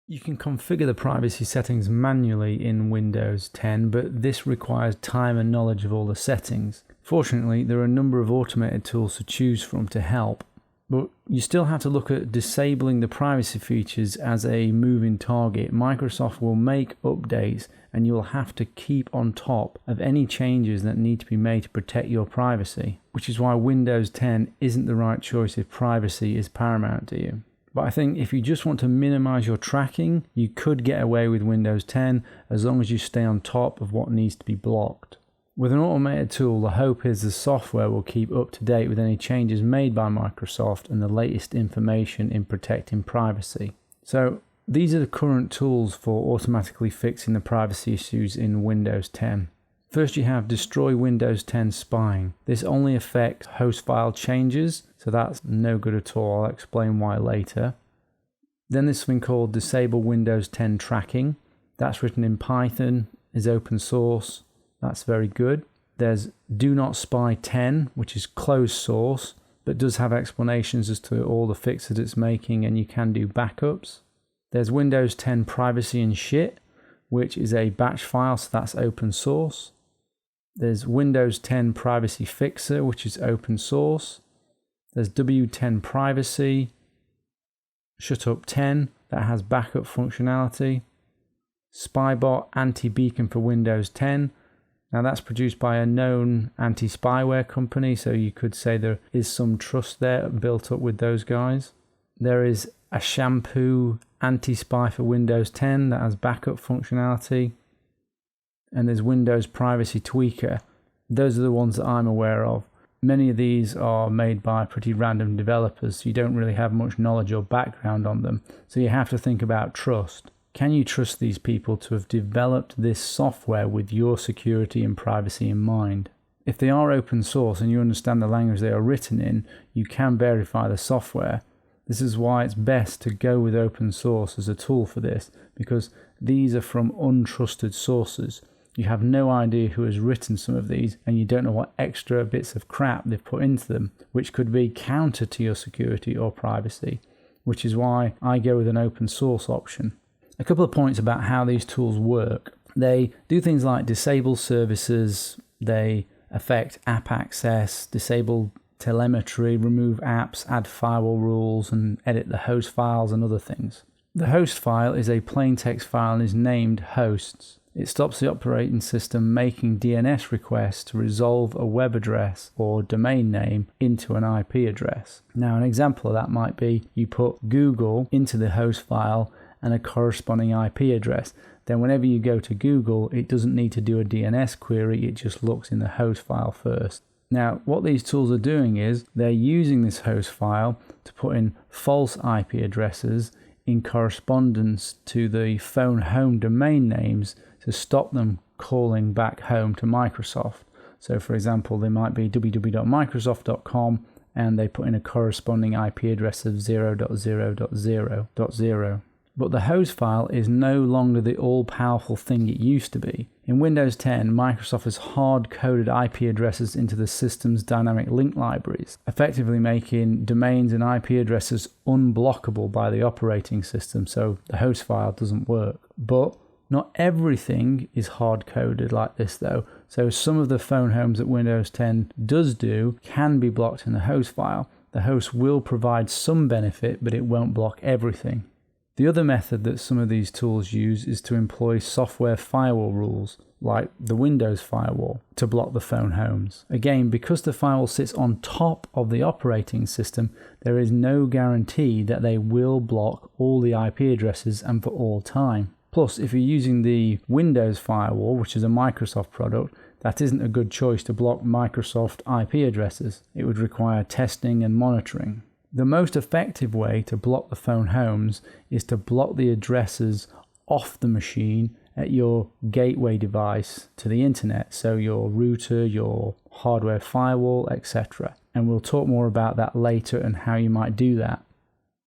You can configure the privacy settings manually in Windows 10, but this requires time and knowledge of all the settings. Fortunately, there are a number of automated tools to choose from to help, but you still have to look at disabling the privacy features as a moving target. Microsoft will make updates and you'll have to keep on top of any changes that need to be made to protect your privacy, which is why Windows 10 isn't the right choice if privacy is paramount to you. But I think if you just want to minimize your tracking, you could get away with Windows 10 as long as you stay on top of what needs to be blocked. With an automated tool, the hope is the software will keep up to date with any changes made by Microsoft and the latest information in protecting privacy. So these are the current tools for automatically fixing the privacy issues in Windows 10. First, you have Destroy Windows 10 Spying. This only affects host file changes, so that's no good at all. I'll explain why later. Then there's something called Disable Windows 10 Tracking. That's written in Python, is open source. That's very good. There's Do Not Spy 10, which is closed source, but does have explanations as to all the fixes it's making, and you can do backups. There's Windows 10 Privacy and Shit, which is a batch file, so that's open source. There's Windows 10 Privacy Fixer, which is open source. There's W10 Privacy, Shutup 10, that has backup functionality. Spybot Anti-Beacon for Windows 10. Now that's produced by a known anti-spyware company, so you could say there is some trust there built up with those guys. There is a Shampoo Anti-Spy for Windows 10 that has backup functionality. And there's Windows Privacy Tweaker. Those are the ones that I'm aware of. Many of these are made by pretty random developers, so you don't really have much knowledge or background on them. So you have to think about trust. Can you trust these people to have developed this software with your security and privacy in mind? If they are open source and you understand the language they are written in, you can verify the software. This is why it's best to go with open source as a tool for this, because these are from untrusted sources. You have no idea who has written some of these, and you don't know what extra bits of crap they've put into them, which could be counter to your security or privacy, which is why I go with an open source option. A couple of points about how these tools work. They do things like disable services, they affect app access, disable telemetry, remove apps, add firewall rules, and edit the host files and other things. The host file is a plain text file and is named hosts. It stops the operating system making DNS requests to resolve a web address or domain name into an IP address. Now, an example of that might be you put Google into the host file and a corresponding IP address. Then whenever you go to Google, it doesn't need to do a DNS query, it just looks in the host file first. Now, what these tools are doing is they're using this host file to put in false IP addresses in correspondence to the phone home domain names to stop them calling back home to Microsoft. So for example, they might be www.microsoft.com and they put in a corresponding IP address of 0.0.0.0.0. But the host file is no longer the all-powerful thing it used to be. In Windows 10, Microsoft has hard-coded IP addresses into the system's dynamic link libraries, effectively making domains and IP addresses unblockable by the operating system, so the host file doesn't work. But not everything is hard-coded like this though, so some of the phone homes that Windows 10 does do can be blocked in the host file. The host will provide some benefit, but it won't block everything. The other method that some of these tools use is to employ software firewall rules, like the Windows firewall, to block the phone homes. Again, because the firewall sits on top of the operating system, there is no guarantee that they will block all the IP addresses and for all time. Plus, if you're using the Windows firewall, which is a Microsoft product, that isn't a good choice to block Microsoft IP addresses. It would require testing and monitoring. The most effective way to block the phone homes is to block the addresses off the machine at your gateway device to the internet, so your router, your hardware firewall, etc. And we'll talk more about that later and how you might do that.